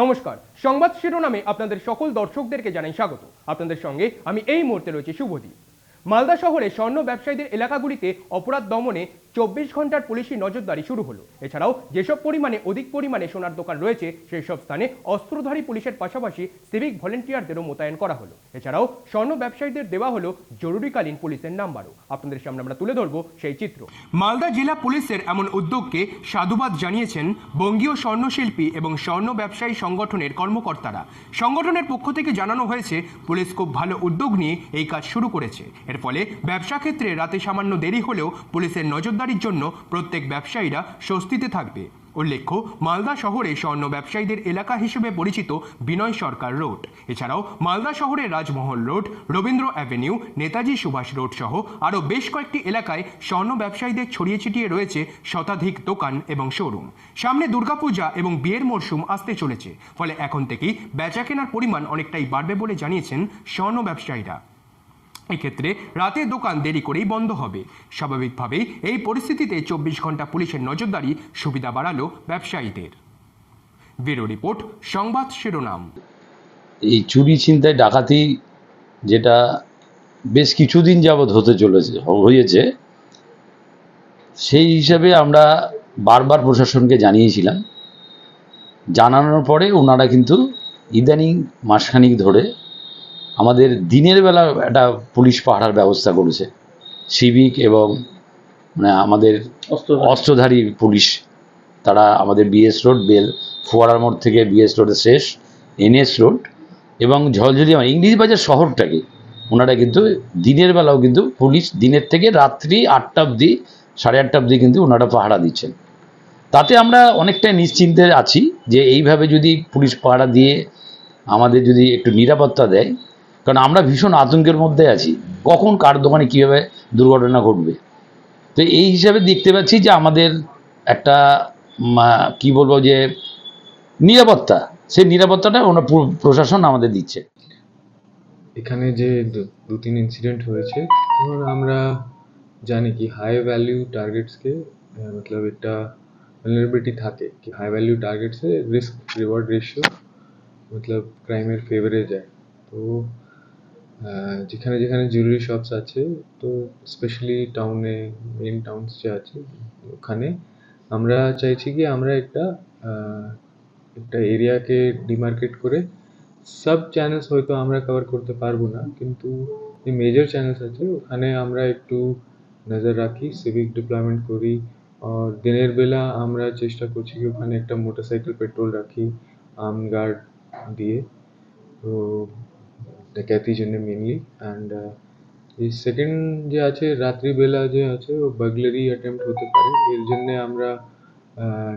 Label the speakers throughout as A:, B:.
A: নমস্কার, সংবাদ শিরোনামে আপনাদের সকল দর্শকদেরকে জানাই স্বাগত। আপনাদের সঙ্গে আমি এই মুহূর্তে রয়েছি শুভদীপ। মালদা শহরে স্বর্ণ ব্যবসায়ীদের এলাকাগুলিতে অপরাধ দমনে 24 ঘন্টার পুলিশি নজরদারি শুরু হলো। এছাড়াও যেসব অধিক পরিমাণে সোনার দোকান রয়েছে সেই সব স্থানে অস্ত্রধারী পুলিশের পাশাপাশি সিভিক ভলেন্টিয়ারদেরও মোতায়েন করা হলো। এছাড়াও স্বর্ণ ব্যবসায়ীদের দেওয়া হলো জরুরিকালীন পুলিশের নাম্বারও। আপনাদের সামনে আমরা তুলে ধরবো সেই চিত্র। মালদা জেলা পুলিশের এমন উদ্যোগকে সাধুবাদ জানিয়েছেন বঙ্গীয় স্বর্ণশিল্পী এবং স্বর্ণ ব্যবসায়ী সংগঠনের কর্মকর্তারা। সংগঠনের পক্ষ থেকে জানানো হয়েছে, পুলিশ খুব ভালো উদ্যোগ নিয়ে এই কাজ শুরু করেছে। এর ফলে ব্যবসা ক্ষেত্রে রাতে সামান্য দেরি হলেও পুলিশের নজরদারির জন্য প্রত্যেক ব্যবসায়ীরা স্বস্তিতে থাকবে। উল্লেখ্য, মালদা শহরে স্বর্ণ ব্যবসায়ীদের এলাকা হিসেবে পরিচিত বিনয় সরকার রোড, এছাড়াও মালদা শহরের Rajmahal road, Rabindra avenue, Netaji Subhash road সহ আরও বেশ কয়েকটি এলাকায় স্বর্ণ ব্যবসায়ীদের ছড়িয়ে ছিটিয়ে রয়েছে শতাধিক দোকান এবং শোরুম। সামনে দুর্গাপূজা এবং বিয়ের মরশুম আসতে চলেছে, ফলে এখন থেকেই বেচা কেনার পরিমাণ অনেকটাই বাড়বে বলে জানিয়েছেন স্বর্ণ ব্যবসায়ীরা। এক্ষেত্রে রাতে দোকান দেরি করেই বন্ধ হবে। স্বাভাবিকভাবেই এই পরিস্থিতিতে 24 ঘন্টা পুলিশের নজরদারি সুবিধা বাড়ালো ব্যবসায়ীদের। ব্যুরো রিপোর্ট, সংবাদ শিরোনাম।
B: এই চুরি ছিনতাই ডাকাতি যেটা বেশ কিছুদিন যাবৎ হয়েছে, সেই হিসাবে আমরা বারবার প্রশাসনকে জানিয়েছিলাম। জানানোর পরে ওনারা কিন্তু ইদানিং মাসখানিক ধরে আমাদের দিনের বেলা একটা পুলিশ পাহারার ব্যবস্থা করেছে। সিভিক এবং আমাদের অস্ত্রধারী পুলিশ, তারা আমাদের বিএস রোড, ফোয়ারার মোড় থেকে বিএস রোডের শেষ এনএস রোড এবং ঝলঝলি ইংলিশ বাজার শহরটাকে ওনারা কিন্তু দিনের বেলাও কিন্তু পুলিশ দিনের থেকে রাত্রি 8টা অবধি, 8:30 অবধি কিন্তু ওনারা পাহারা দিচ্ছেন। তাতে আমরা অনেকটাই নিশ্চিন্তে আছি যে এইভাবে যদি পুলিশ পাহারা দিয়ে আমাদের যদি একটু নিরাপত্তা দেয়, কারণ আমরা ভীষণ আতঙ্কের মধ্যে আছি, কখন কার দোকানে কীভাবে দুর্ঘটনা ঘটবে। তো এই হিসাবে দেখতে পাচ্ছি যে আমাদের একটা কি বলবো যে নিরাপত্তা, সেই নিরাপত্তাটা ওনার প্রশাসন আমাদের দিচ্ছে।
C: এখানে যে দু তিন ইনসিডেন্ট হয়েছে, তখন আমরা জানি কি হাই ভ্যালু টার্গেটসকে মতলব একটা ভুলনারেবিলিটি থাকে কি হাই ভ্যালু টার্গেটসে রিস্ক রিওয়ার্ড রেশিও মতলব ক্রাইমের ফেভারে যায়। তো যেখানে যেখানে জুয়েলারি শপস আছে, তো স্পেশালি টাউনে মেন টাউনস যে আছে ওখানে আমরা চাইছি কি আমরা একটা এরিয়াকে ডিমার্কেট করে সব চ্যানেলস হয়তো আমরা কভার করতে পারবো না, কিন্তু যে মেজর চ্যানেলস আছে ওখানে আমরা একটু নজর রাখি, সিভিক ডিপ্লয়মেন্ট করি। আর দিনের বেলা আমরা চেষ্টা করছি কি ওখানে একটা মোটরসাইকেল পেট্রোল রাখি আর্ম গার্ড দিয়ে, তো ডাকাতির জন্য মেনলি। অ্যান্ড এই সেকেন্ড যে আছে রাত্রিবেলা যে আছে ও বার্গলারি অ্যাটেম্প্ট হতে পারে, এর জন্য আমরা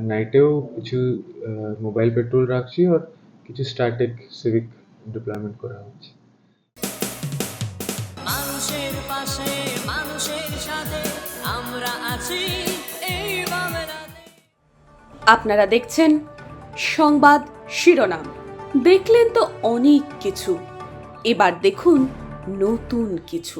C: নাইটেও কিছু মোবাইল পেট্রোল রাখছি আর কিছু স্ট্যাটিক সিভিক ডিপ্লয়মেন্ট করা হচ্ছে।
D: মানুষের পাশে মানুষের সাথে আমরা আছি এই বাংলাতে।
E: আপনারা দেখছেন সংবাদ শিরোনাম। দেখলেন তো অনেক কিছু, এবার দেখুন নতুন কিছু।